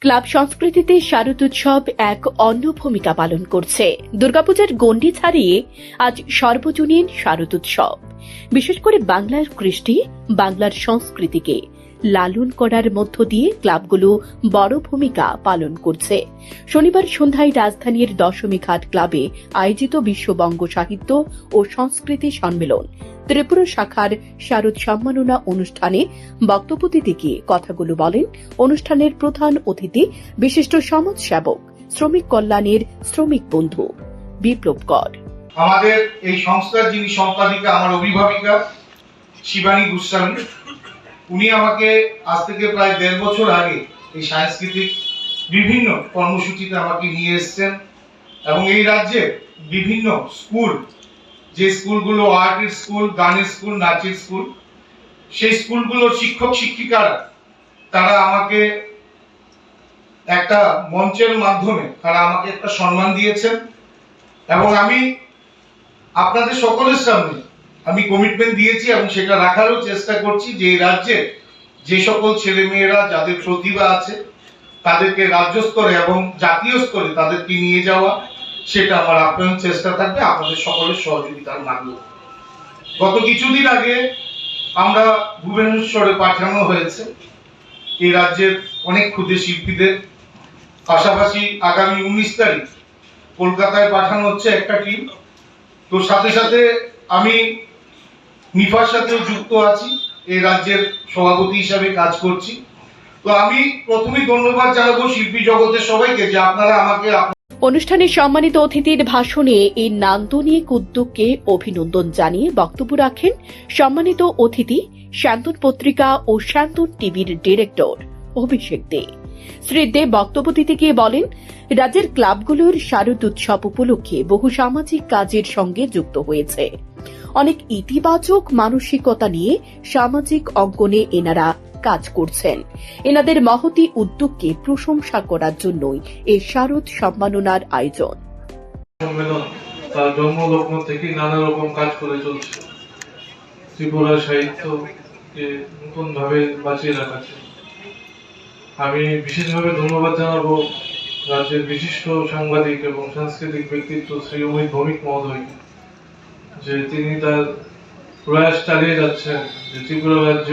Club সংস্কৃতিতে শারদোৎসব এক অন্য ভূমিকা পালন করছে। দুর্গাপূজার গণ্ডি ছাড়িয়ে আজ সর্বজনীন শারদোৎসব, বিশেষ করে বাংলার কৃষ্টি, বাংলার সংস্কৃতিকে লালন করার মধ্য দিয়ে ক্লাবগুলো বড় ভূমিকা পালন করছে। শনিবার সন্ধ্যায় রাজধানীর দশমীঘাট ক্লাবে আয়োজিত বিশ্ববঙ্গ সাহিত্য ও সংস্কৃতি সম্মেলন ত্রিপুরা শাখার শারদ সম্মাননা অনুষ্ঠানে বক্তব্য দিতে গিয়ে কথাগুলো বলেন অনুষ্ঠানের প্রধান অতিথি, বিশিষ্ট সমাজসেবক, শ্রমিক কল্যাণের শ্রমিক বন্ধু বিপ্লব কর। আমাদের এই সংস্থার যিনি সম্পাদিকা, আমার অভিভাবিকা শিবানী গোস্বামী, উনি আমাকে আজ থেকে প্রায় 1.5 বছর আগে এই সাংস্কৃতিক বিভিন্ন কর্মসূচিতে আমাকে নিয়ে এসেছেন এবং এই রাজ্যে বিভিন্ন স্কুল, যে স্কুলগুলো আর্টের স্কুল, গানের স্কুল, নাচের স্কুল, সেই স্কুলগুলোর শিক্ষক শিক্ষিকারা তারা আমাকে একটা মঞ্চের মাধ্যমে তারা আমাকে একটা সম্মান দিয়েছেন এবং আমি আপনাদের সকলের সামনে আমি কমিটমেন্ট দিয়েছি এবং সেটা রাখারও চেষ্টা করছি যে এই রাজ্যে যে সকল ছেলে মেয়েরা যাদের প্রতিভা আছে তাদেরকে রাজ্য স্তরে এবং জাতীয় স্তরে তাদেরকে নিয়ে যাওয়া, সেটা আমার আপ্রাণ চেষ্টা থাকবে আপনাদের সকলের সহযোগিতার মাধ্যমে। গত কিছুদিন আগে আমরা ভুবনেশ্বরে পাঠানো হয়েছে এই রাজ্যের অনেক ক্ষুদে শিল্পীদের, পাশাপাশি আগামী 19 তারিখ কলকাতায় পাঠানো হচ্ছে একটা টিম। তো সাথে সাথে আমি নিফার সাথেও যুক্ত আছি, এই রাজ্যের সভাপতি হিসাবে কাজ করছি। তো আমি প্রথমেই ধন্যবাদ জানাবো শিল্পী জগতের সবাইকে যে আপনারা আমাকে অনুষ্ঠানে সম্মানিত অতিথির ভাষণে এই নান্দনিক উদ্যোগকে অভিনন্দন জানিয়ে বক্তব্য রাখেন সম্মানিত অতিথি, শান্তন পত্রিকা ও শান্তন টিভির ডিরেক্টর অভিষেক দে। শ্রী দে বক্তব্য দিতে গিয়ে বলেন, রাজ্যের ক্লাবগুলোর শারদ উৎসব উপলক্ষে বহু সামাজিক কাজের সঙ্গে যুক্ত হয়েছে। অনেক ইতিবাচক মানসিকতা নিয়ে সামাজিক অঙ্গনে এনারা কাজ করছেন। এনাদের মহতি উদ্যোগকে প্রশংসা করার জন্যই এই শারদ সম্মাননার আয়োজন। সম্মেলন তার জন্মলগ্ন থেকে নানা রকম কাজ করে চলছে, ত্রিপুরা সাহিত্যকে নতুন ভাবে বাঁচিয়ে রাখাচ্ছে। আমি বিশেষভাবে ধন্যবাদ জানাবো রাজ্যের বিশিষ্ট সাংবাদিক এবং সাংস্কৃতিক ব্যক্তিত্ব শ্রী অমিত ভৌমিক মহোদয়কে, যে তিনি তার প্রয়াস চালিয়ে যাচ্ছেন যে ত্রিপুরা রাজ্য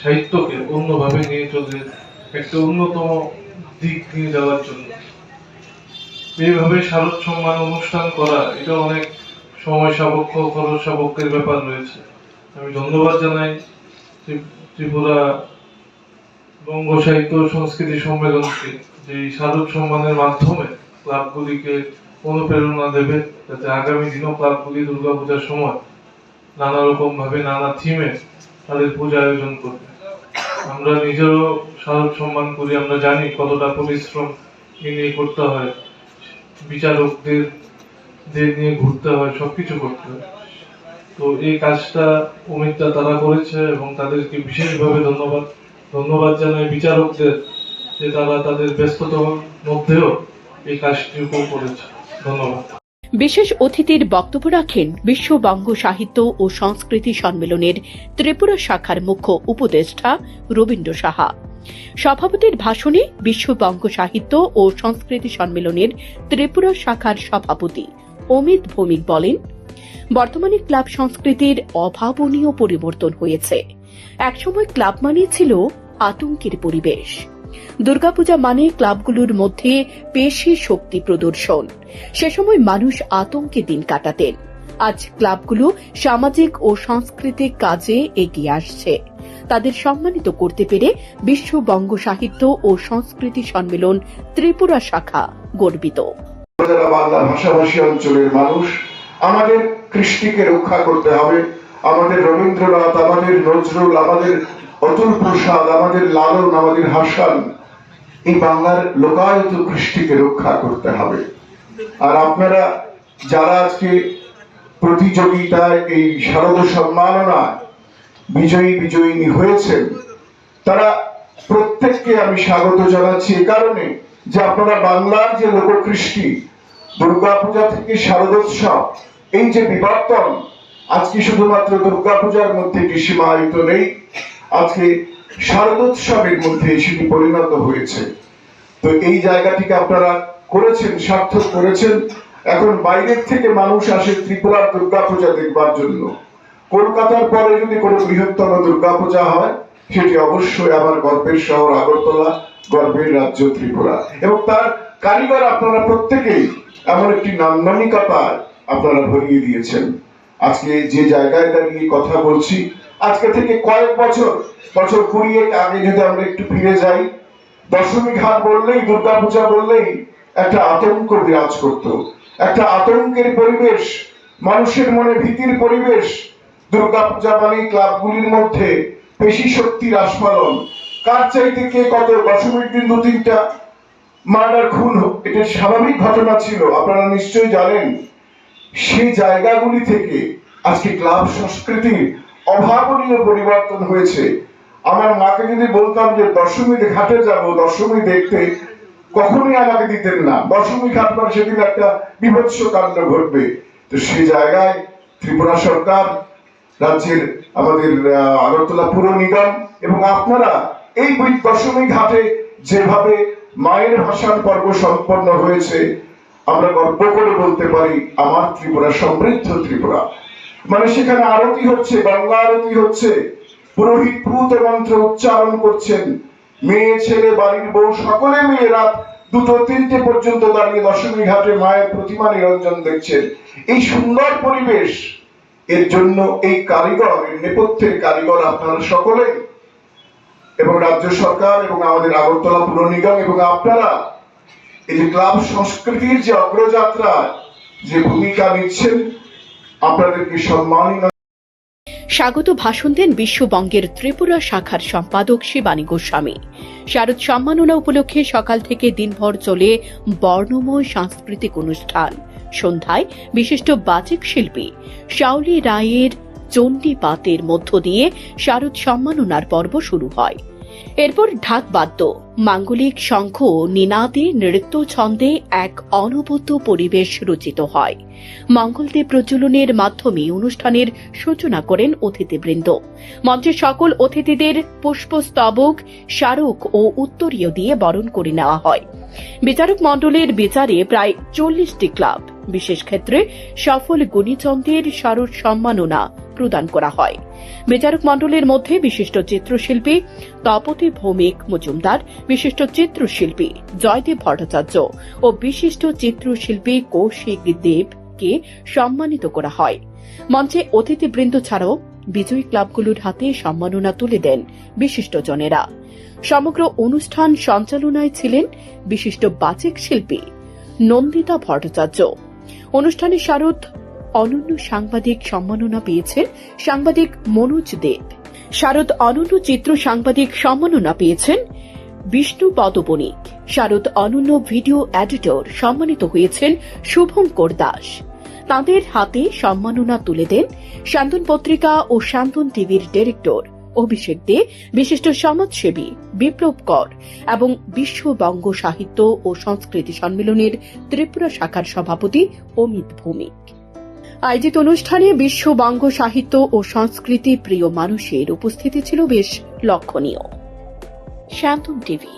সাহিত্যকে অন্যভাবে নিয়ে চলতে একটা অন্যতম দিক নিয়ে যাওয়ার জন্য। এইভাবে শারদ সম্মান অনুষ্ঠান করা এটা অনেক সময় সাপেক্ষ, খরচ সাপেক্ষের ব্যাপার রয়েছে। আমি ধন্যবাদ জানাই ত্রিপুরা বঙ্গ সাহিত্য সংস্কৃতি সম্মেলনকে, যে শারদ সম্মানের মাধ্যমে ক্লাবগুলিকে অনুপ্রেরণা দেবে, যাতে আগামী দিনও ক্লাবগুলি দুর্গাপূজার সময় নানা রকম ভাবে নানা থিমে তাদের পূজা আয়োজন করবে। আমরা নিজেরও শারদ সম্মান করি, আমরা জানি কতটা পরিশ্রম নিয়ে করতে হয়, বিচারকদের নিয়ে ঘুরতে হয়, সবকিছু করতে হয়। তো এই কাজটা অমিতদা তারা করেছে এবং তাদেরকে বিশেষভাবে ধন্যবাদ জানাই বিচারকদের, যে তারা তাদের ব্যস্ততার মধ্যেও এই কাজটি করেছে। ধন্যবাদ। বিশেষ অতিথির বক্তব্য রাখেন বিশ্ববঙ্গ সাহিত্য ও সংস্কৃতি সম্মেলনের ত্রিপুরা শাখার মুখ্য উপদেষ্টা রবীন্দ্র সাহা। সভাপতির ভাষণে বিশ্ববঙ্গ সাহিত্য ও সংস্কৃতি সম্মেলনের ত্রিপুরা শাখার সভাপতি অমিত ভৌমিক বলেন, বর্তমানে ক্লাব সংস্কৃতির অভাবনীয় পরিবর্তন হয়েছে। একসময় ক্লাব মানে ছিল আতঙ্কের পরিবেশ। দুর্গাপূজা মানে ক্লাবগুলোর মধ্যে পেশি শক্তি প্রদর্শন। সে সময় মানুষ আতঙ্কে দিন কাটাতেন। আজ ক্লাবগুলো সামাজিক ও সাংস্কৃতিক কাজে এগিয়ে আসছে। তাদের সম্মানিত করতে পেরে বিশ্ববঙ্গ সাহিত্য ও সংস্কৃতি সম্মেলন ত্রিপুরা শাখা গর্বিত। বাংলা ভাষাভাষী অঞ্চলের মানুষ, আমাদের কৃষ্টিকে রক্ষা করতে হবে। আমাদের রবীন্দ্রনাথ, আমাদের নজরুল, আমাদের অতুল প্রসাদ, আমাদের লালন, আমাদের হাসান, এই বাংলার লোকায়ত কৃষ্টিকে রক্ষা করতে হবে। আর আপনারা যারা আজকে প্রতিযোগিতায় এই শারদ সম্মাননা বিজয়িনী হয়েছেন, তারা প্রত্যেককে আমি স্বাগত জানাচ্ছি এ কারণে যে আপনারা বাংলার যে লোককৃষ্টি, দুর্গাপূজা থেকে শারদোৎসব, এই যে বিবর্তন আজকে শুধুমাত্র দুর্গাপূজার মধ্যে সীমায়িত নেই। আজকে শারদোৎসবের মধ্যে সেটি পরিণত হয়েছে। তো এই জায়গাটিকে আপনারা করেছেন, সার্থক করেছেন। এখন বাইরের থেকে মানুষ আসে ত্রিপুরার দুর্গাপূজা দেখবার জন্য। কলকাতার পরে যদি কোনো বৃহত্তম দুর্গাপূজা হয়, সেটি অবশ্যই আমার গর্বের শহর আগরতলা, গর্বের রাজ্য ত্রিপুরা। এবং তার কারিগর আপনারা প্রত্যেকেই এমন একটি নান্দনিকতা আপনারা ভরিয়ে দিয়েছেন। আজকে যে জায়গায় দাঁড়িয়ে কথা বলছি, আজকে থেকে কয়েক বছর 20 আগে যদি আমরা একটু ফিরে যাই, দশমী ঘাট বললেই, দুর্গাপূজা বললেই একটা আতঙ্ক বিরাজ করত, একটা আতঙ্কের পরিবেশ, মানুষের মনে ভীতির পরিবেশ। দুর্গাপূজা মানে ক্লাবগুলির মধ্যে পেশি শক্তির আস্ফালন, কার চাইতে কে কত, দশমীর দিন 2-3টা মার্ডার, খুন, এটা স্বাভাবিক ঘটনা ছিল, আপনারা নিশ্চয়ই জানেন। সেই জায়গাগুলি থেকে আজকে ক্লাব সংস্কৃতির অভাবনীয় পরিবর্তন হয়েছে। আমার মাকে যদি বলতাম যে দশমী ঘাটে যাব, দশমী দেখতে, কখনোই আমাকে দিতেন না। দশমী ঘাট মানে সেদিন একটা বিভৎস কাণ্ড ঘটবে। তো সেই জায়গায় ত্রিপুরা সরকার, রাজ্যের আমাদের আগরতলা পুর নিগম এবং আপনারা এই দশমী ঘাটে যেভাবে মায়ের ভাসান পর্ব সম্পন্ন হয়েছে, আমরা গর্ব করে বলতে পারি আমার ত্রিপুরা সমৃদ্ধ ত্রিপুরা। মানে সেখানে আরতি হচ্ছে, গঙ্গা আরতি হচ্ছে, পুরোহিত পুত মন্ত্র উচ্চারণ করছেন, মেয়ে ছেলে বাড়ির বউ সকলে মিলে রাত 2-3টে পর্যন্ত দাঁড়িয়ে দশমী ঘাটে মায়ের প্রতিমা নিরঞ্জন দেখছেন। এই সুন্দর পরিবেশ, এর জন্য এই কারিগর, এর নেপথ্যের কারিগর আপনারা সকলে, এবং রাজ্য সরকার এবং আমাদের আগরতলা পুর নিগম এবং আপনারা এই যে ক্লাব সংস্কৃতির যে অগ্রযাত্রা, যে ভূমিকা নিচ্ছেন, আপনাদেরকে সম্মানিত। স্বাগত ভাষণ দেন বিশ্ববঙ্গের ত্রিপুরা শাখার সম্পাদক শিবানী গোস্বামী। শারদ সম্মাননা উপলক্ষে সকাল থেকে দিনভর চলে বর্ণময় সাংস্কৃতিক অনুষ্ঠান। সন্ধ্যায় বিশিষ্ট বাচিক শিল্পী শাওলি রায়ের চণ্ডীপাতের মধ্য দিয়ে শারদ সম্মাননার পর্ব শুরু হয়। এরপর ঢাক বাদ্য, মাঙ্গলিক শঙ্খ নিনাদে, নৃত্য ছন্দে এক অনবদ্য পরিবেশ রচিত হয়। মঙ্গলদেব প্রজ্বলনের মাধ্যমে অনুষ্ঠানের সূচনা করেন অতিথিবৃন্দ। মঞ্চের সকল অতিথিদের পুষ্পস্তবক, স্মারক ও উত্তরীয় দিয়ে বরণ করে নেওয়া হয়। বিচারক মণ্ডলের বিচারে প্রায় 40টি ক্লাব, বিশেষ ক্ষেত্রে সফল গুণীচন্দ্রের শারদ সম্মাননা প্রদান করা হয়। বিচারক মণ্ডলের মধ্যে বিশিষ্ট চিত্রশিল্পী তপতি ভৌমিক মজুমদার, বিশিষ্ট চিত্রশিল্পী জয়দেব ভট্টাচার্য ও বিশিষ্ট চিত্রশিল্পী কৌশিক দেবকে সম্মানিত করা হয়। মঞ্চে অতিথিবৃন্দ ছাড়াও বিজয়ী ক্লাবগুলোর হাতে সম্মাননা তুলে দেন বিশিষ্টজনেরা। সমগ্র অনুষ্ঠান সঞ্চালনায় ছিলেন বিশিষ্ট বাচিক শিল্পী নন্দিতা ভট্টাচার্য। অনুষ্ঠানে শারদ অনন্য সাংবাদিক সম্মাননা পেয়েছেন সাংবাদিক মনোজ দেব। শারদ অনন্য চিত্র সাংবাদিক সম্মাননা পেয়েছেন বিষ্ণুপদ বণিক। শারদ অনন্য ভিডিও এডিটর সম্মানিত হয়েছেন শুভঙ্কর দাস। তাঁদের হাতে সম্মাননা তুলে দেন শান্তন পত্রিকা ও শান্তন টিভির ডিরেক্টর অভিষেক দে, বিশিষ্ট সমাজসেবী বিপ্লব কর এবং বিশ্ববঙ্গ সাহিত্য ও সংস্কৃতি সম্মেলনের ত্রিপুরা শাখার সভাপতি অমিত ভৌমিক। আয়োজিত অনুষ্ঠানে বিশ্ববঙ্গ সাহিত্য ও সংস্কৃতি প্রিয় মানুষের উপস্থিতি ছিল বেশ লক্ষণীয়। শান্তন টিভি।